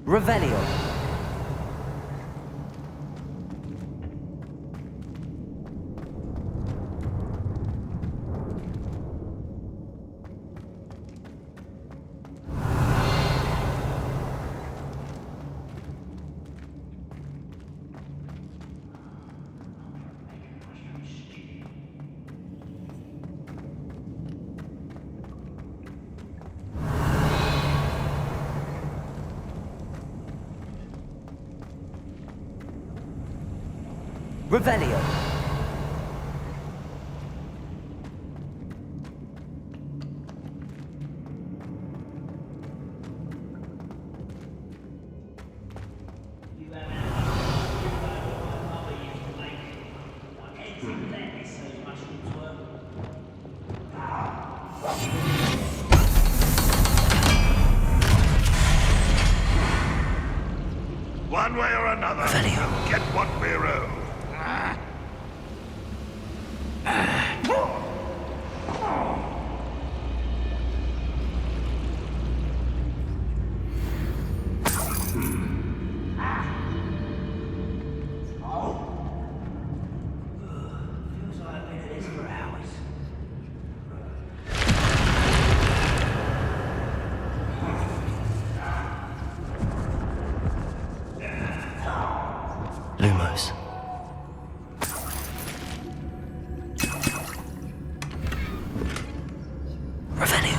Revelio. Revelio. One way or another, we'll get what we're owed. Lumos. Revelio.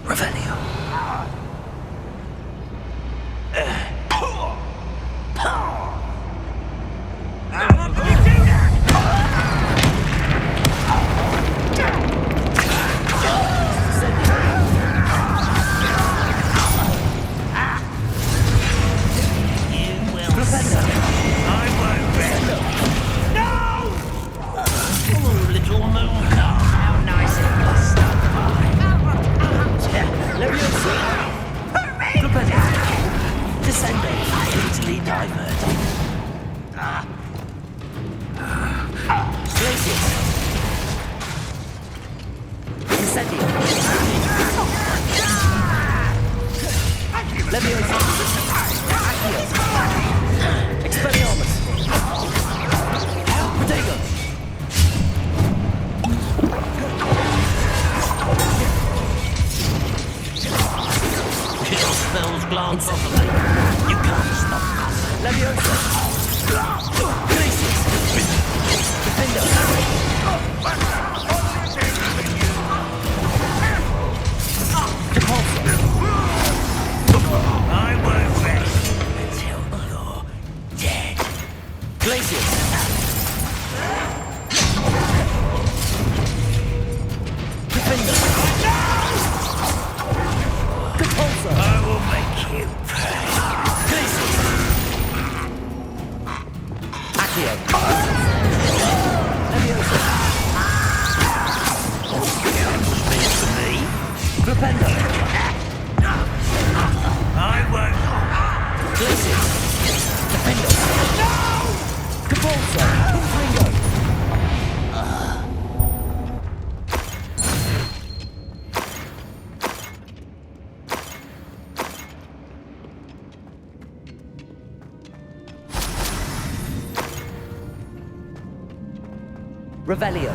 Revelio. Glance properly. You can't stop us. Leviosa. Glacius. Defender. I won't rest until you're dead. Glacius. Defender. Repulsor. I will make you pay. Glacius. Accio. Defender! I won't. Glacius! Defender! No! Capulso! Confringo! Revelio.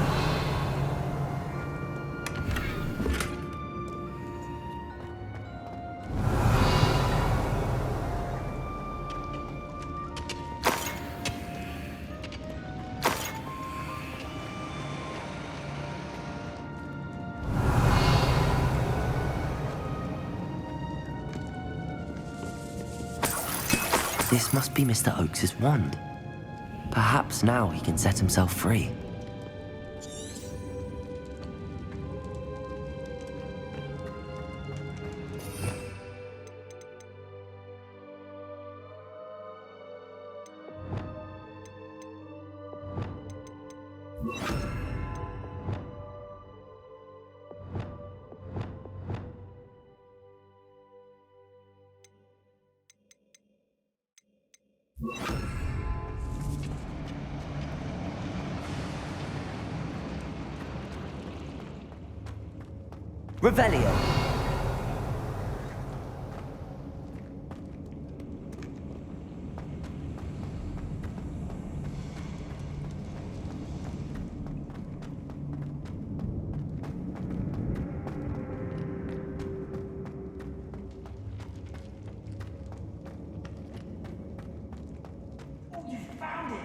This must be Mr. Oakes's wand. Perhaps now he can set himself free. Revelio. You found it!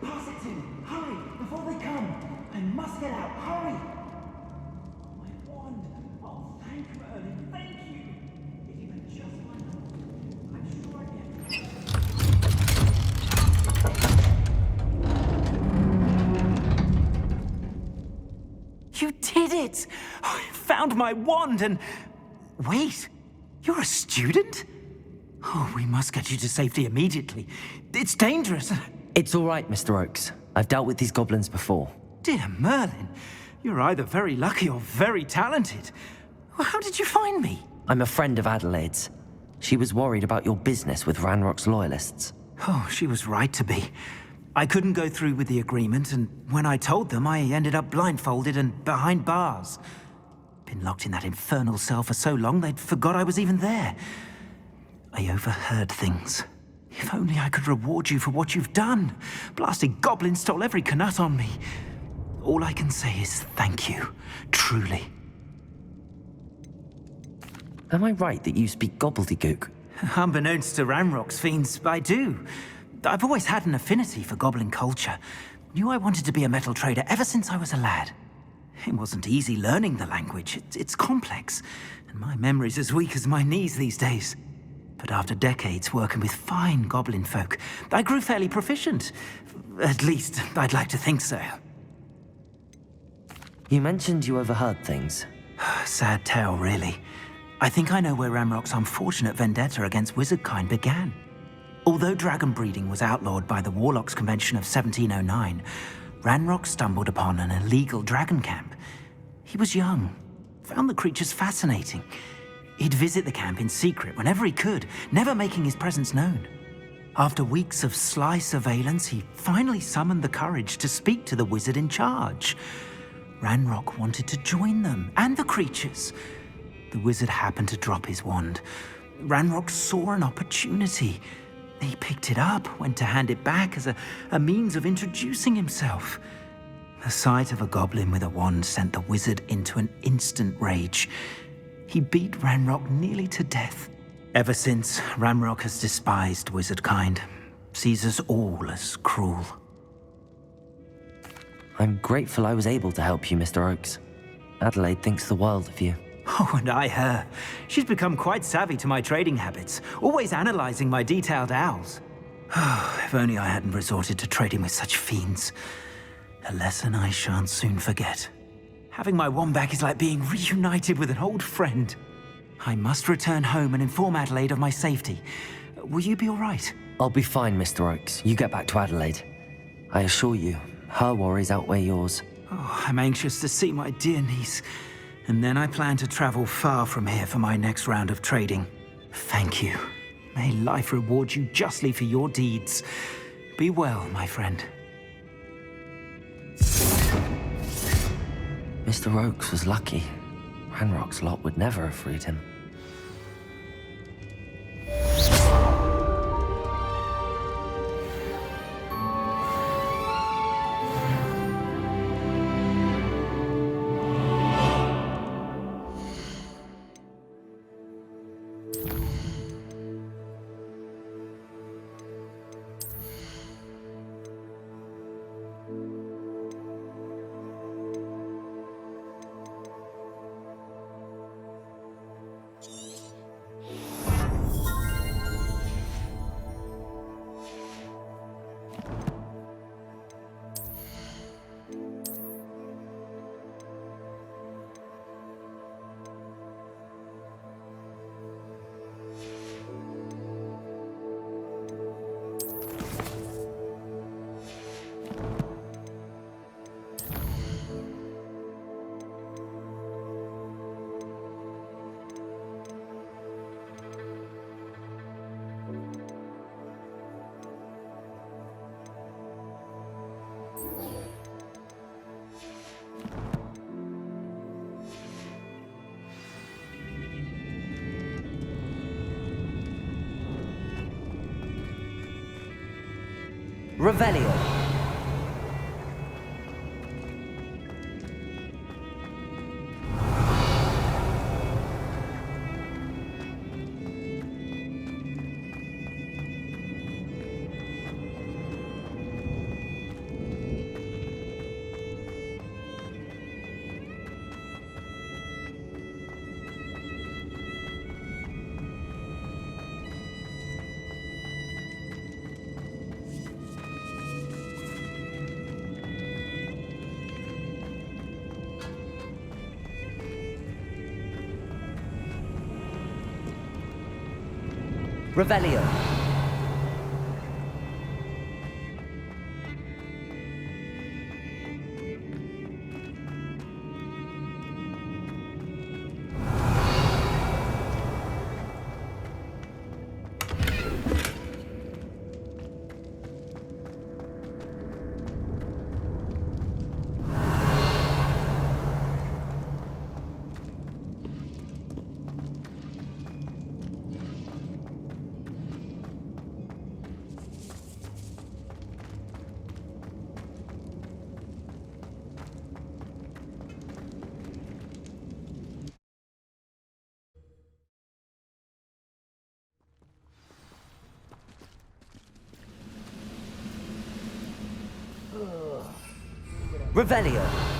Pass it to me! Hurry! Before they come! I must get out! Hurry! My wand! Oh, thank Merlin! Thank you! If you had just my wand, I'm sure I'd get... You did it! I found my wand and... Wait! You're a student? Oh, we must get you to safety immediately. It's dangerous. It's all right, Mr. Oakes. I've dealt with these goblins before. Dear Merlin, you're either very lucky or very talented. Well, how did you find me? I'm a friend of Adelaide's. She was worried about your business with Ranrock's loyalists. Oh, she was right to be. I couldn't go through with the agreement, and when I told them, I ended up blindfolded and behind bars. Been locked in that infernal cell for so long, they'd forgot I was even there. I overheard things. If only I could reward you for what you've done. Blasted goblins stole every Knut on me. All I can say is thank you, truly. Am I right that you speak gobbledygook? Unbeknownst to Ranrock's fiends, I do. I've always had an affinity for goblin culture. Knew I wanted to be a metal trader ever since I was a lad. It wasn't easy learning the language. It's complex, and my memory's as weak as my knees these days. But after decades working with fine goblin folk, I grew fairly proficient. At least, I'd like to think so. You mentioned you overheard things. Sad tale, really. I think I know where Ranrock's unfortunate vendetta against wizardkind began. Although dragon breeding was outlawed by the Warlocks Convention of 1709, Ranrock stumbled upon an illegal dragon camp. He was young, found the creatures fascinating. He'd visit the camp in secret whenever he could, never making his presence known. After weeks of sly surveillance, he finally summoned the courage to speak to the wizard in charge. Ranrock wanted to join them, and the creatures. The wizard happened to drop his wand. Ranrock saw an opportunity. He picked it up, went to hand it back as a means of introducing himself. The sight of a goblin with a wand sent the wizard into an instant rage. He beat Ranrock nearly to death. Ever since, Ranrock has despised wizardkind, sees us all as cruel. I'm grateful I was able to help you, Mr. Oakes. Adelaide thinks the world of you. Oh, and I her. She's become quite savvy to my trading habits, always analyzing my detailed owls. Oh, if only I hadn't resorted to trading with such fiends. A lesson I shan't soon forget. Having my wand back is like being reunited with an old friend. I must return home and inform Adelaide of my safety. Will you be all right? I'll be fine, Mr. Oakes. You get back to Adelaide. I assure you, her worries outweigh yours. Oh, I'm anxious to see my dear niece. And then I plan to travel far from here for my next round of trading. Thank you. May life reward you justly for your deeds. Be well, my friend. Mr. Oakes was lucky. Ranrock's lot would never have freed him. Revelio. Revelio. Revelio.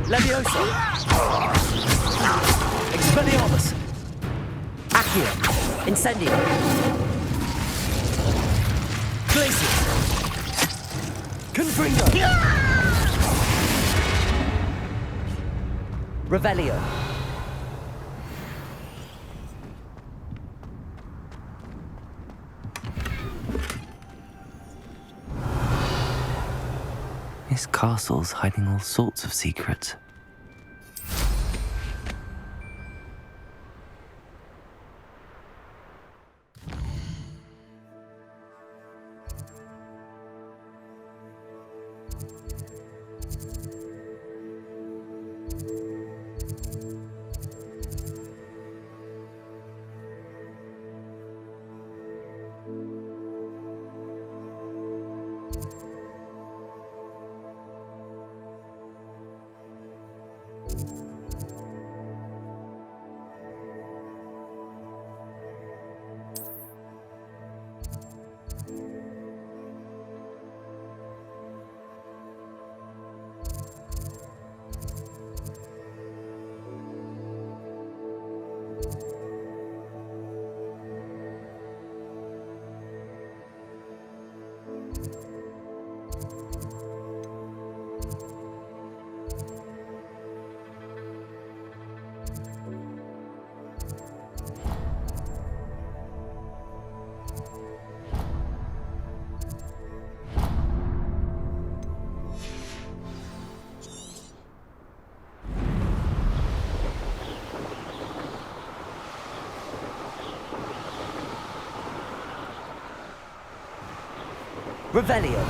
Levioso! Expelliarmus! Accio! Incendio! Glacius! Confringo! Revelio! This castle's hiding all sorts of secrets. Revelio.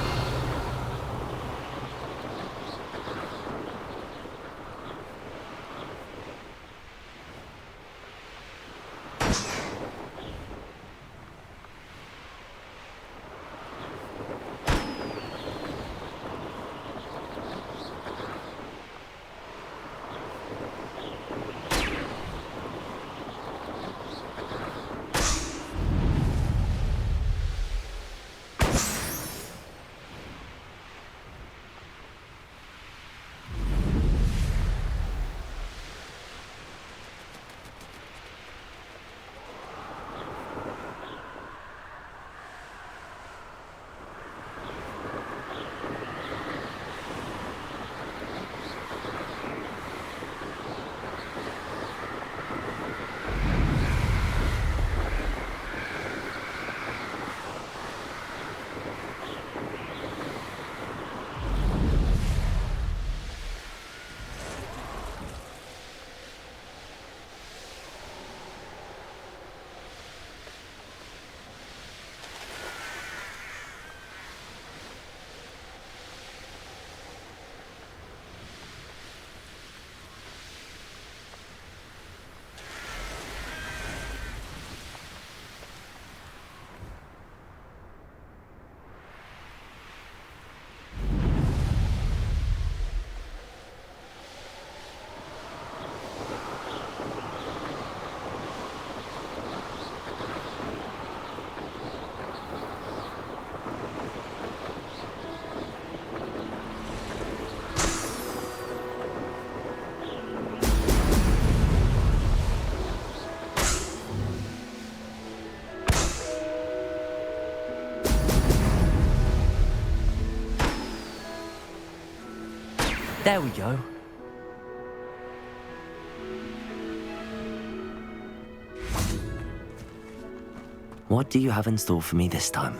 There we go. What do you have in store for me this time?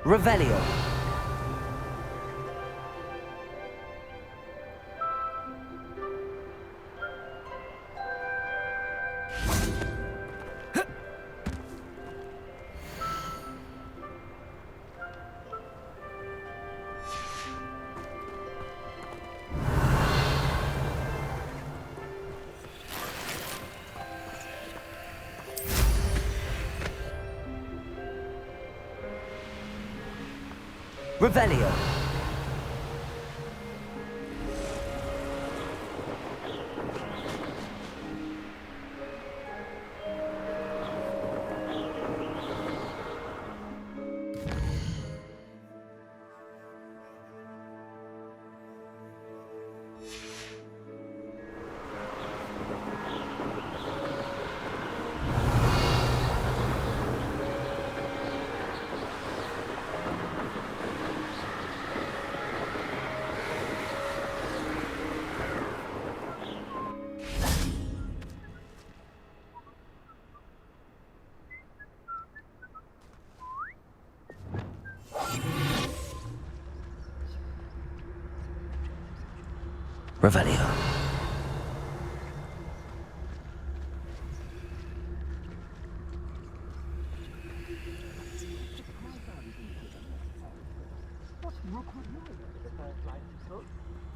Revelio. Revelio. Revelio.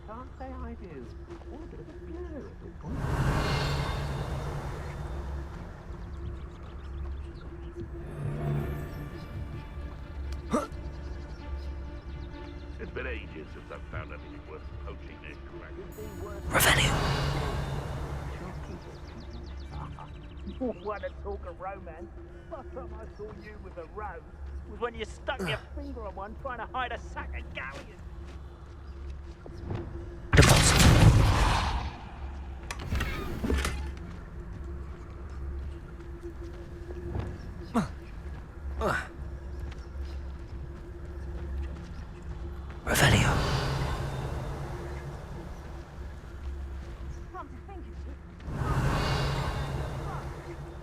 Can't say I do. What a bit of a blur at this point. It's been ages since I've found anything worth poaching this crack. Revelio. You want to talk of romance? Last time I saw you with a rose was when you stuck your finger on one trying to hide a sack of galleons. Revelio. Come to think of it,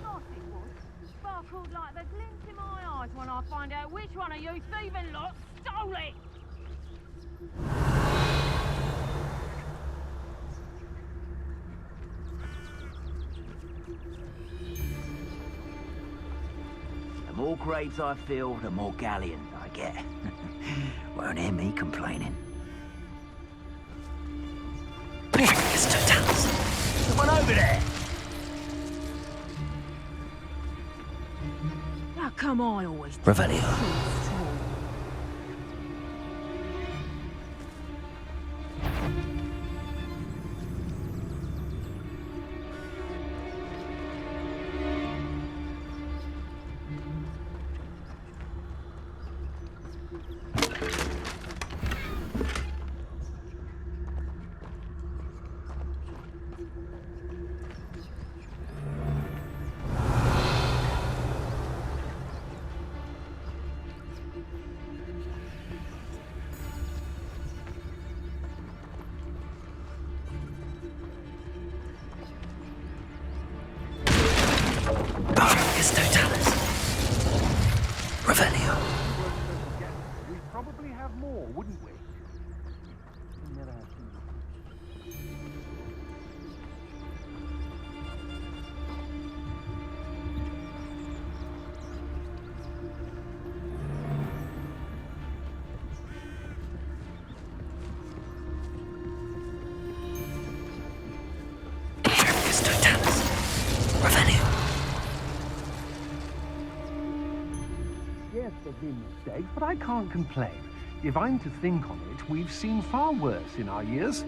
nasty was sparkled like the glint in my eyes when I find out which one of you thieving lot stole it. more graves I fill, the more galleons I get. Won't hear me complaining. Someone over there! How come I always... Revelio. Revelio. We'd probably have more, wouldn't we? We never have too much. Yes, there have been mistakes, but I can't complain. If I'm to think on it, we've seen far worse in our years.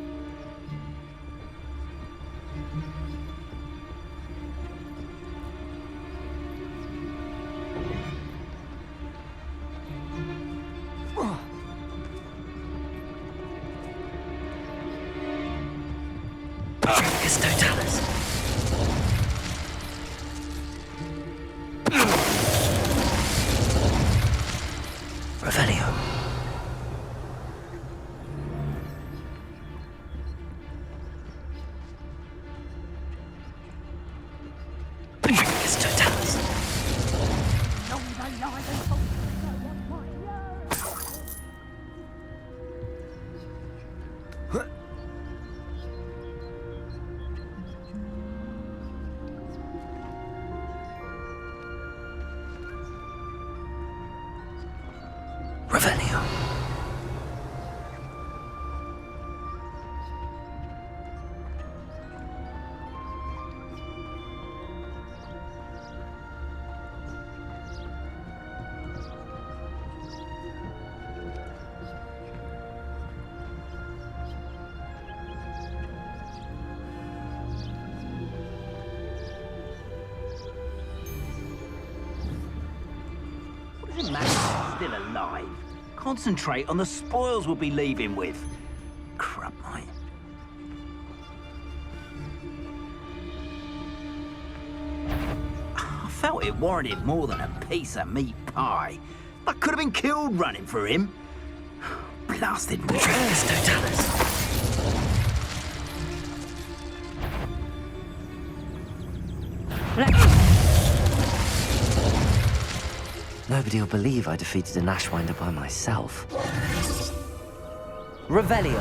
Revelio. Revelio. What does it matter if he's still alive? Concentrate on the spoils we'll be leaving with. Crap, mate. I felt it warranted more than a piece of meat pie. I could have been killed running for him. Blasted Nobody will believe I defeated an Ashwinder by myself. Revelio.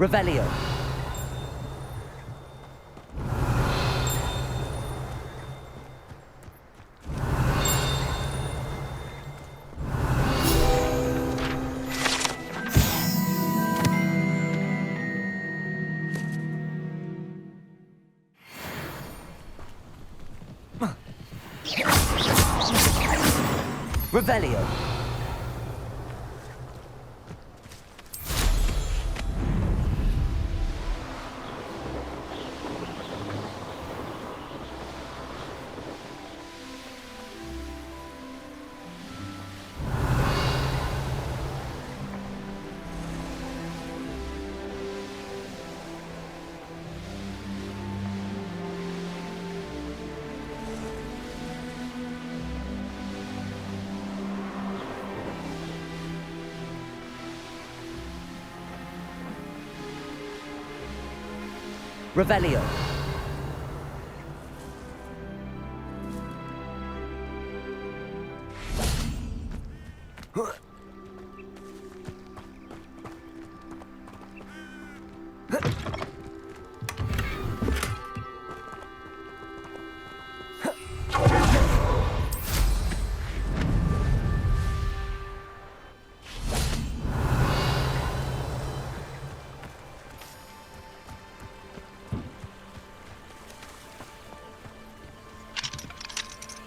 Revelio. Revelio. Revelio.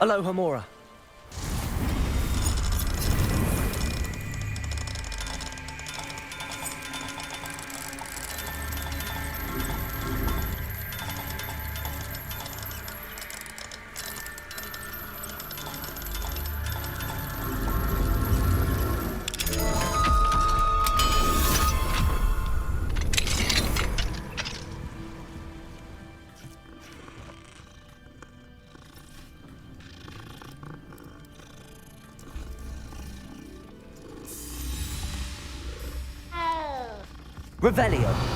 Aloha Mora. Revelio.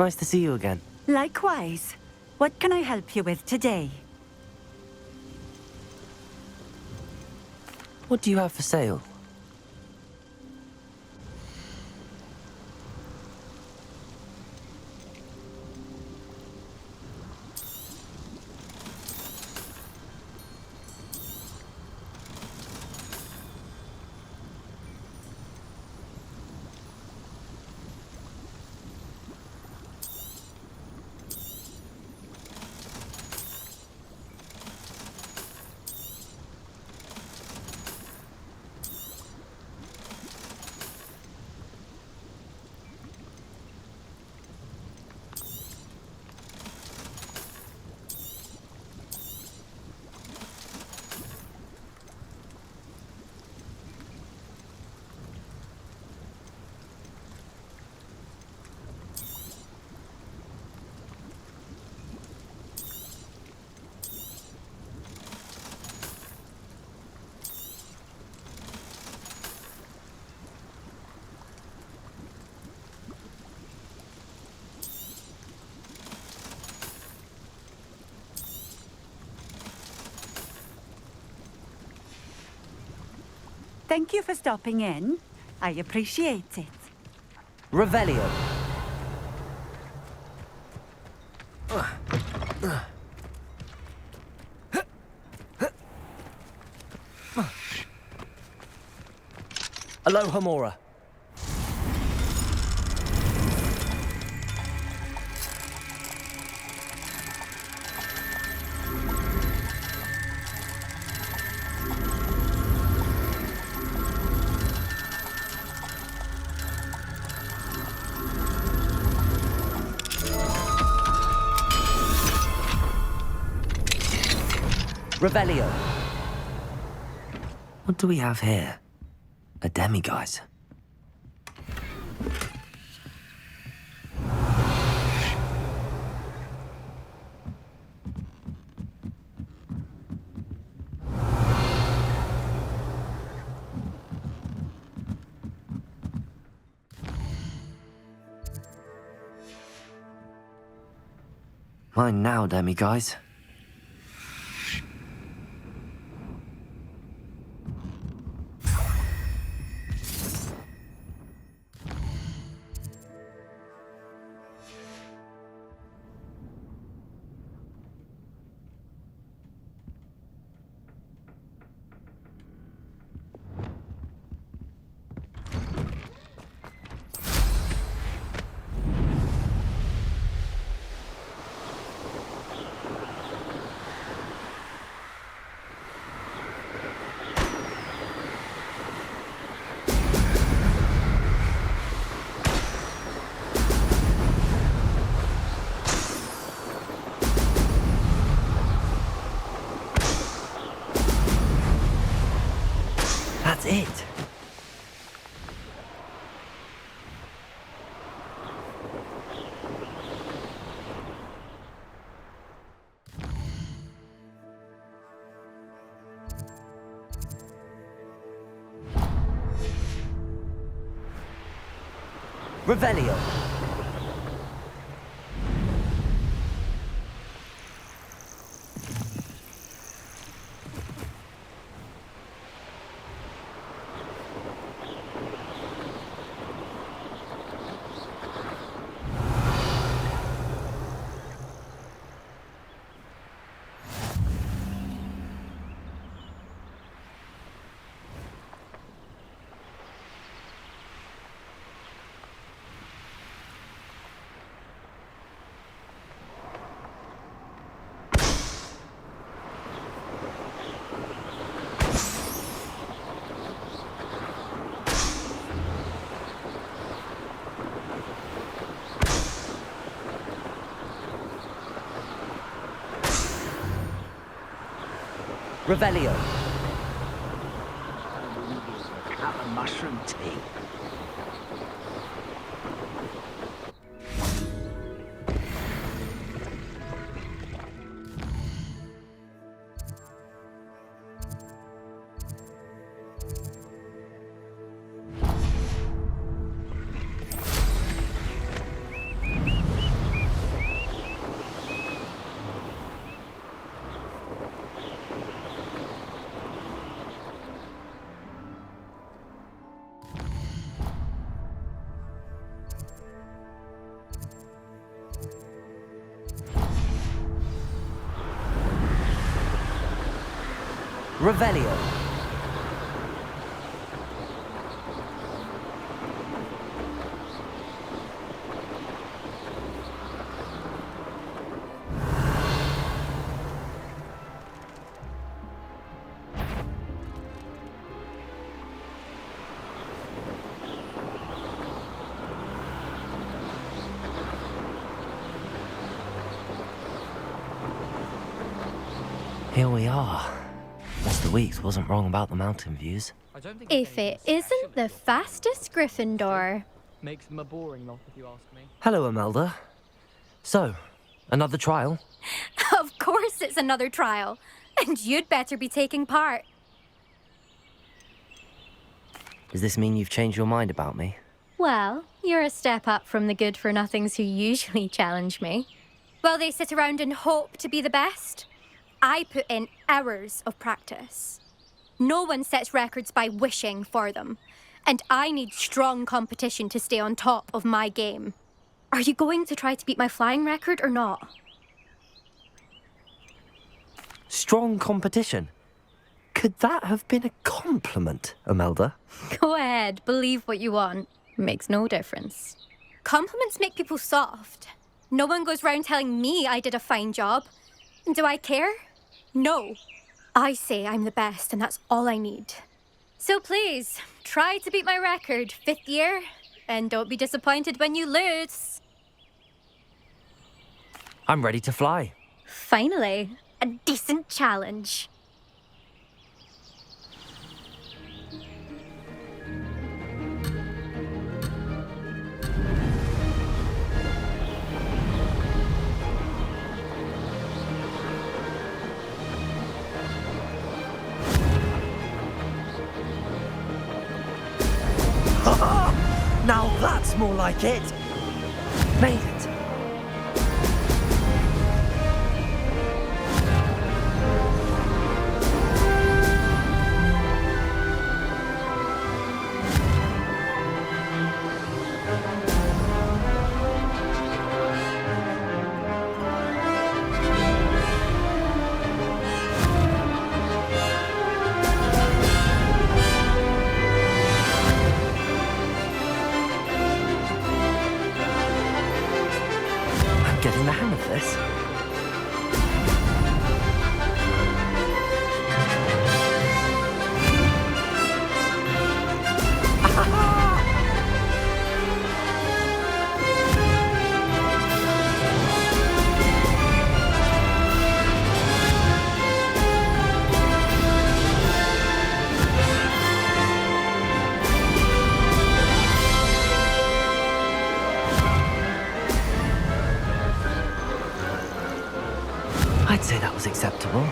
Nice to see you again. Likewise. What can I help you with today? What do you have for sale? Thank you for stopping in. I appreciate it. Revelio. Aloha Mora. Revelio. What do we have here? A demiguise. Mine now, demiguise. That's it. Revelio. Revelio. A cup of mushroom tea. Revelio. Here we are. Mr. Weeks wasn't wrong about the mountain views. If it isn't the fastest Gryffindor. Makes them a boring lot, if you ask me. Hello, Imelda. So, another trial? Of course it's another trial. And you'd better be taking part. Does this mean you've changed your mind about me? Well, you're a step up from the good-for-nothings who usually challenge me. While they sit around and hope to be the best, I put in hours of practice. No one sets records by wishing for them. And I need strong competition to stay on top of my game. Are you going to try to beat my flying record or not? Strong competition? Could that have been a compliment, Imelda? Go ahead, believe what you want. Makes no difference. Compliments make people soft. No one goes round telling me I did a fine job. And do I care? No. I say I'm the best, and that's all I need. So please, try to beat my record, 5th year, and don't be disappointed when you lose. I'm ready to fly. Finally, a decent challenge. Now that's more like it. Made it. Getting the hang of this. I'd say that was acceptable.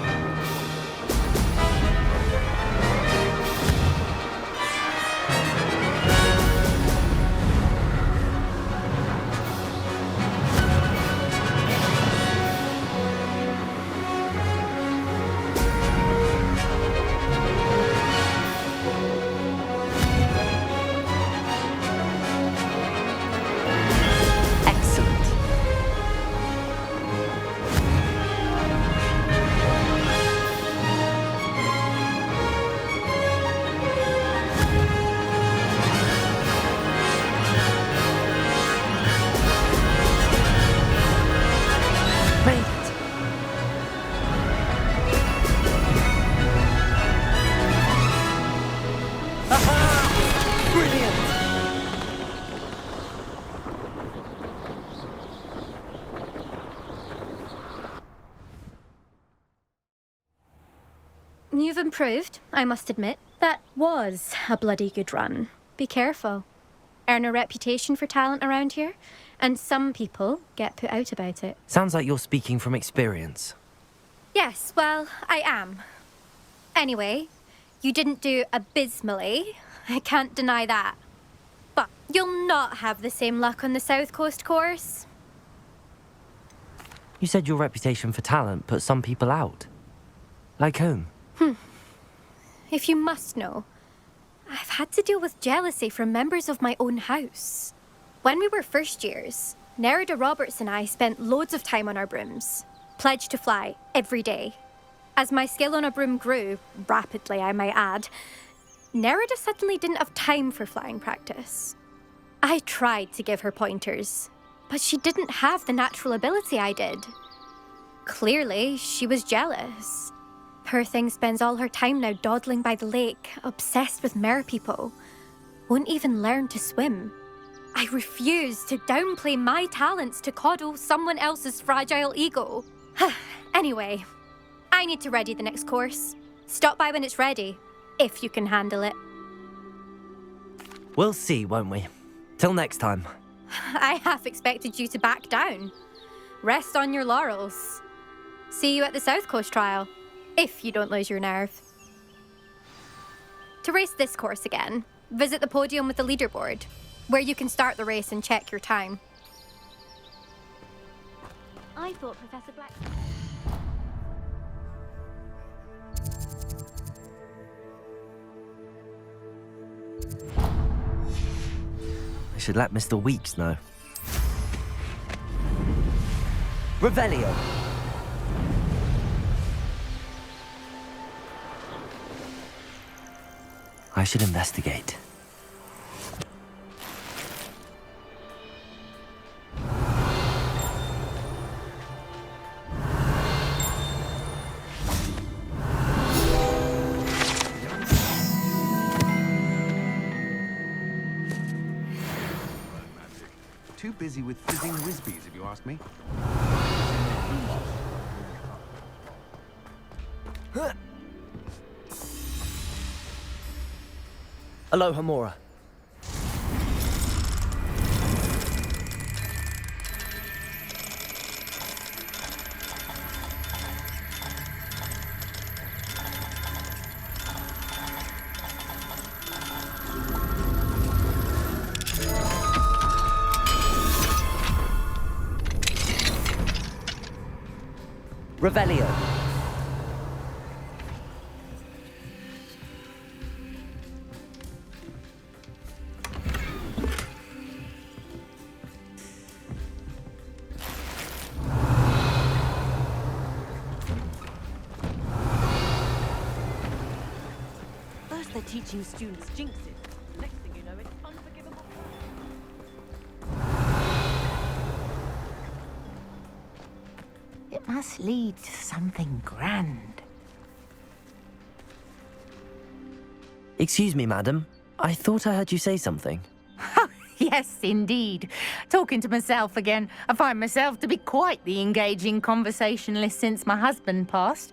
You've improved, I must admit. That was a bloody good run. Be careful. Earn a reputation for talent around here, and some people get put out about it. Sounds like you're speaking from experience. Yes, well, I am. Anyway, you didn't do abysmally. I can't deny that. But you'll not have the same luck on the South Coast course. You said your reputation for talent put some people out. Like whom? If you must know, I've had to deal with jealousy from members of my own house. When we were first years, Nerida Roberts and I spent loads of time on our brooms, pledged to fly every day. As my skill on a broom grew, rapidly I might add, Nerida suddenly didn't have time for flying practice. I tried to give her pointers, but she didn't have the natural ability I did. Clearly, she was jealous. Poor thing spends all her time now dawdling by the lake, obsessed with merpeople. Won't even learn to swim. I refuse to downplay my talents to coddle someone else's fragile ego. Anyway, I need to ready the next course. Stop by when it's ready, if you can handle it. We'll see, won't we? Till next time. I half expected you to back down. Rest on your laurels. See you at the South Coast trial. If you don't lose your nerve. To race this course again, visit the podium with the leaderboard, where you can start the race and check your time. I thought Professor Black... I should let Mr. Weeks know. Revelio. I should investigate. Too busy with fizzing whizbees, if you ask me. Aloha Mora. Revelio. First they're teaching students jinxes. Next thing you know, it's unforgivable. It must lead to something grand. Excuse me, madam. I thought I heard you say something. Yes, indeed. Talking to myself again. I find myself to be quite the engaging conversationalist since my husband passed.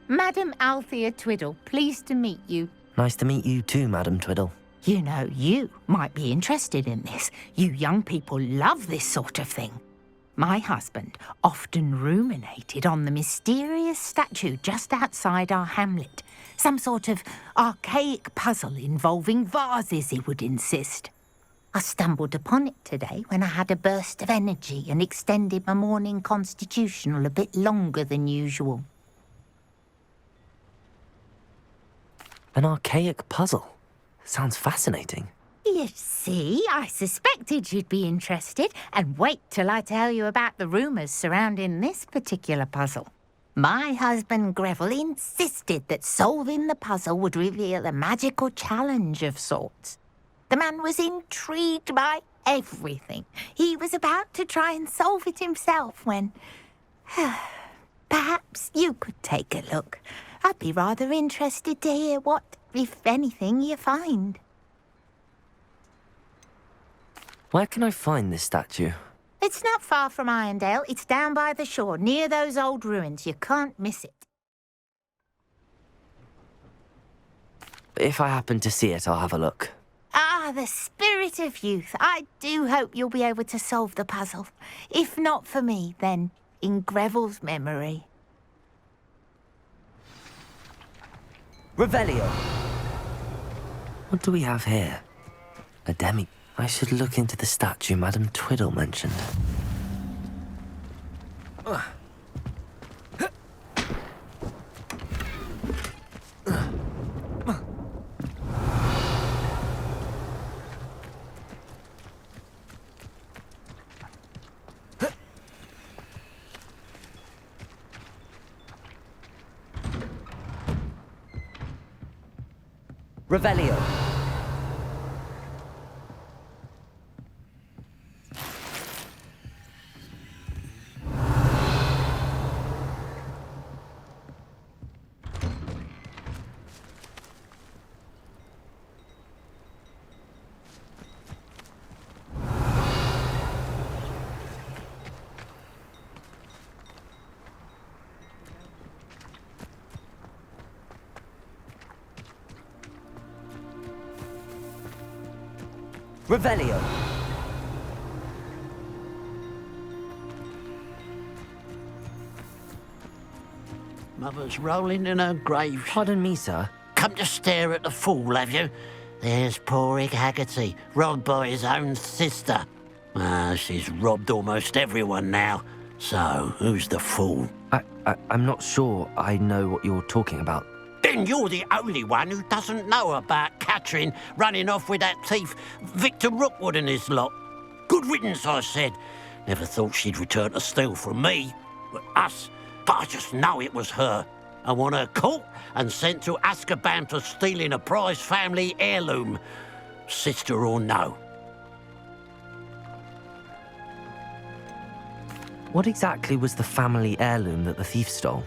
Madam Althea Twiddle, pleased to meet you. Nice to meet you too, Madam Twiddle. You know, you might be interested in this. You young people love this sort of thing. My husband often ruminated on the mysterious statue just outside our hamlet. Some sort of archaic puzzle involving vases, he would insist. I stumbled upon it today when I had a burst of energy and extended my morning constitutional a bit longer than usual. An archaic puzzle. Sounds fascinating. You see, I suspected you'd be interested, and wait till I tell you about the rumours surrounding this particular puzzle. My husband Greville insisted that solving the puzzle would reveal a magical challenge of sorts. The man was intrigued by everything. He was about to try and solve it himself when... Perhaps you could take a look. I'd be rather interested to hear what, if anything, you find. Where can I find this statue? It's not far from Irondale. It's down by the shore, near those old ruins. You can't miss it. If I happen to see it, I'll have a look. Ah, the spirit of youth. I do hope you'll be able to solve the puzzle. If not for me, then in Greville's memory. Revelio. What do we have here? A demi... I should look into the statue Madam Twiddle mentioned. Revelio. Revelio. Mother's rolling in her grave. Pardon me, sir. Come to stare at the fool, have you? There's poor Ig Haggerty, robbed by his own sister. She's robbed almost everyone now. So, who's the fool? I'm not sure I know what you're talking about. Then you're the only one who doesn't know about Catherine running off with that thief Victor Rookwood and his lot. Good riddance, I said. Never thought she'd return to steal from me, us, but I just know it was her. I want her caught and sent to Azkaban for stealing a prize family heirloom, sister or no. What exactly was the family heirloom that the thief stole?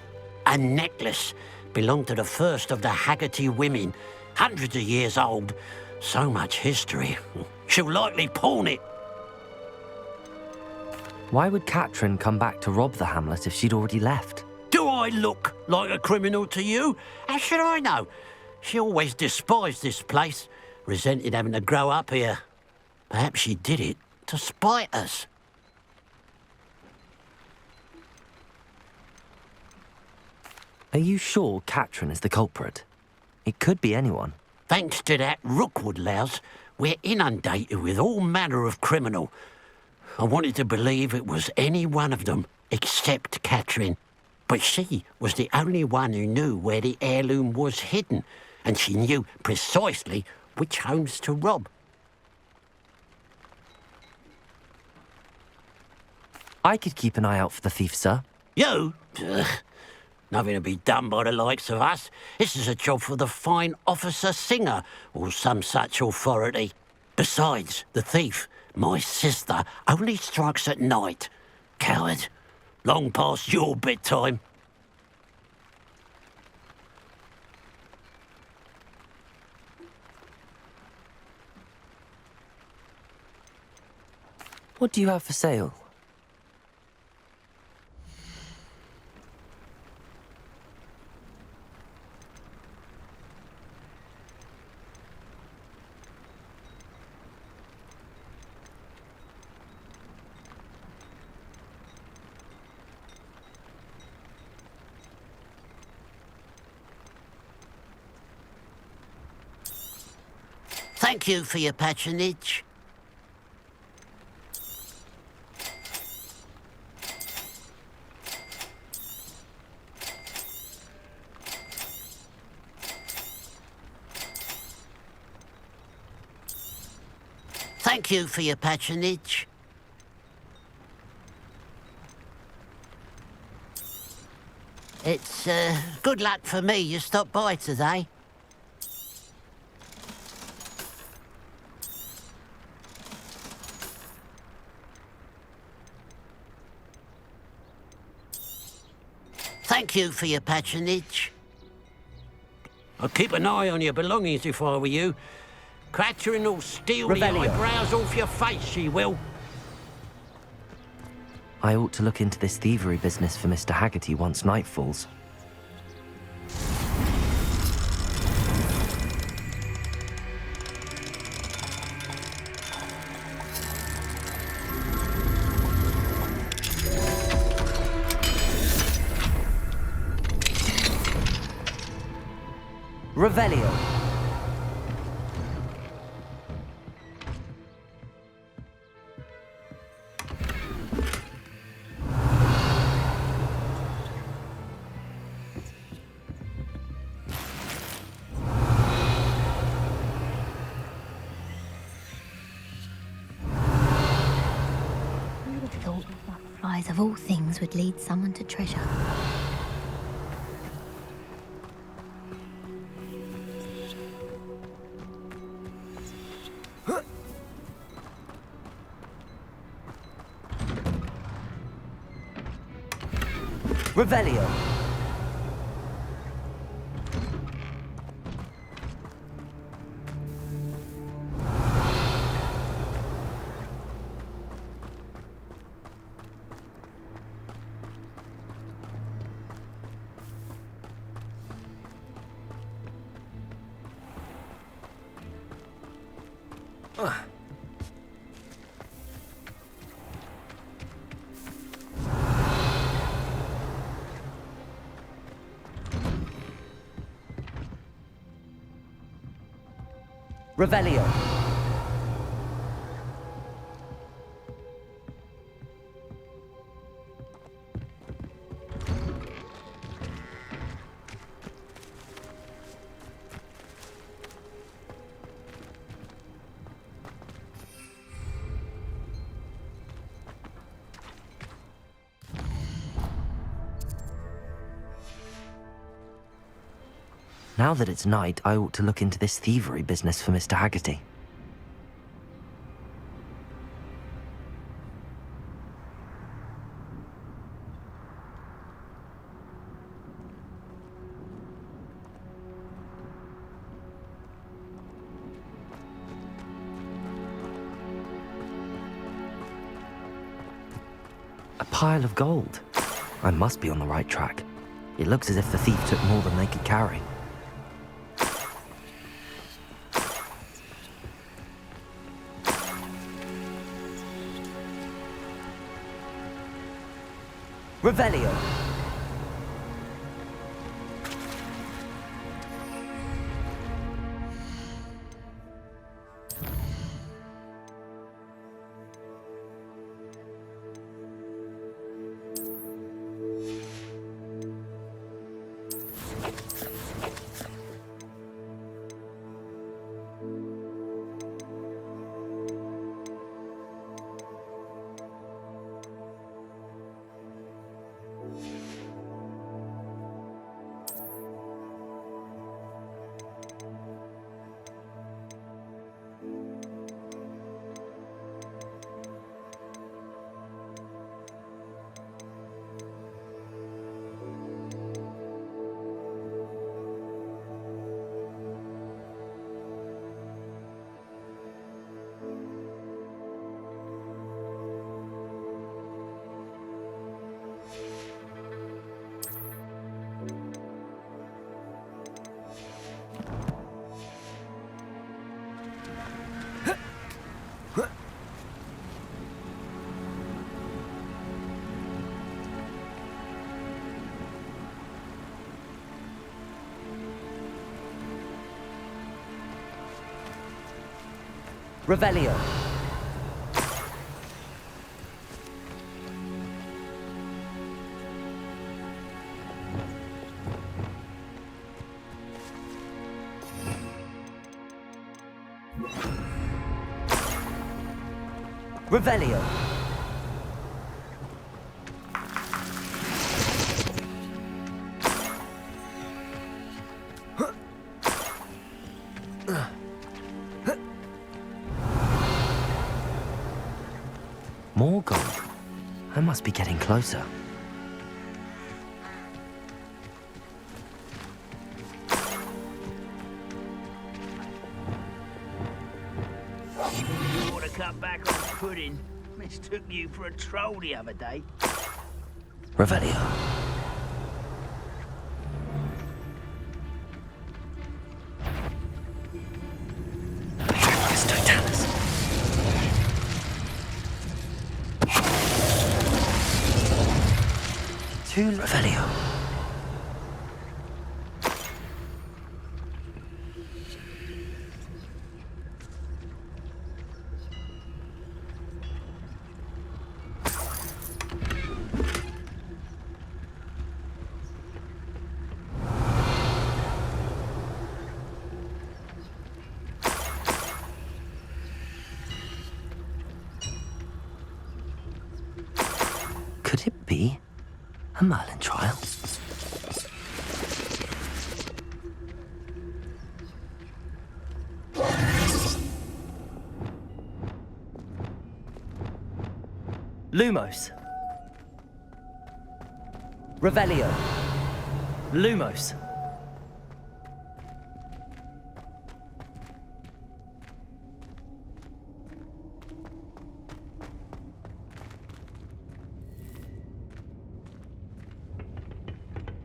A necklace belonged to the first of the Haggerty women, hundreds of years old. So much history. She'll likely pawn it. Why would Catherine come back to rob the hamlet if she'd already left? Do I look like a criminal to you? How should I know? She always despised this place, resented having to grow up here. Perhaps she did it to spite us. Are you sure Catherine is the culprit? It could be anyone. Thanks to that Rookwood louse, we're inundated with all manner of criminal. I wanted to believe it was any one of them, except Catherine. But she was the only one who knew where the heirloom was hidden, and she knew precisely which homes to rob. I could keep an eye out for the thief, sir. You? Ugh. Nothing to be done by the likes of us. This is a job for the fine officer Singer, or some such authority. Besides, the thief, my sister, only strikes at night. Coward. Long past your bedtime. What do you have for sale? Thank you for your patronage. Thank you for your patronage. It's good luck for me you stopped by today. Thank you for your patronage. I'll keep an eye on your belongings if I were you. Catherine will steal the eyebrows off your face, she will. I ought to look into this thievery business for Mr. Haggerty once night falls. Revelio. Who would have thought butterflies of all things would lead someone to treasure? Revelio. Revelio. Now that it's night, I ought to look into this thievery business for Mr. Haggerty. A pile of gold. I must be on the right track. It looks as if the thief took more than they could carry. Revelio. Revelio. Revelio. More gold. I must be getting closer. You ought to cut back on pudding. Mistook you for a troll the other day. Revelio. To Revelio. Could it be a Merlin trial? Lumos. Revelio. Lumos.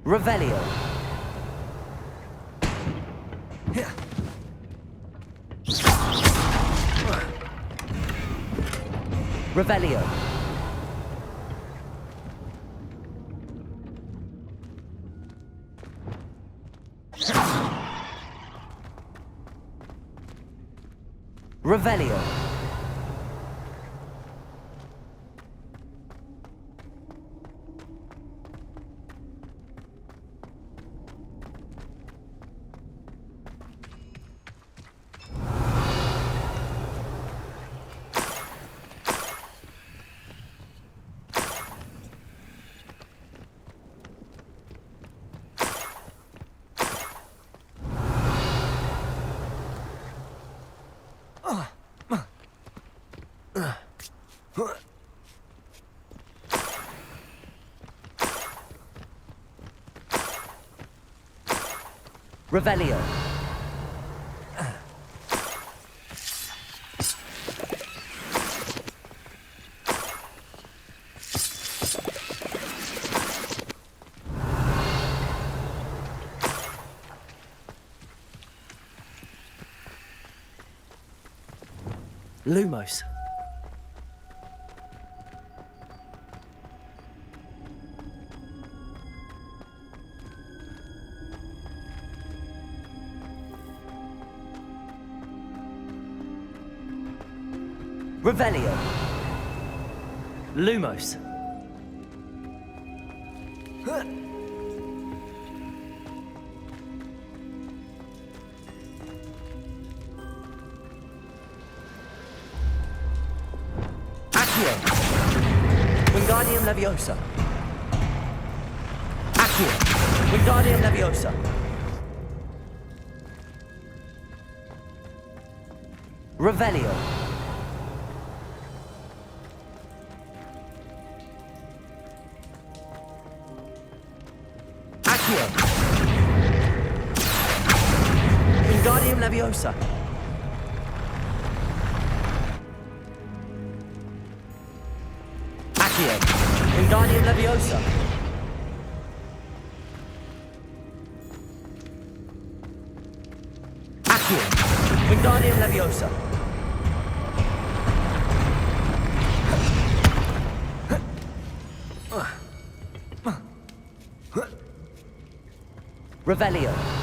Revelio. Revelio. Revelio. Revelio. Lumos. Revelio. Lumos. Accio. Wingardium Leviosa. Accio. Wingardium Leviosa. Revelio. Accio. Wingardium Leviosa. Accio. Wingardium Leviosa. Accio. Wingardium Leviosa. Revelio.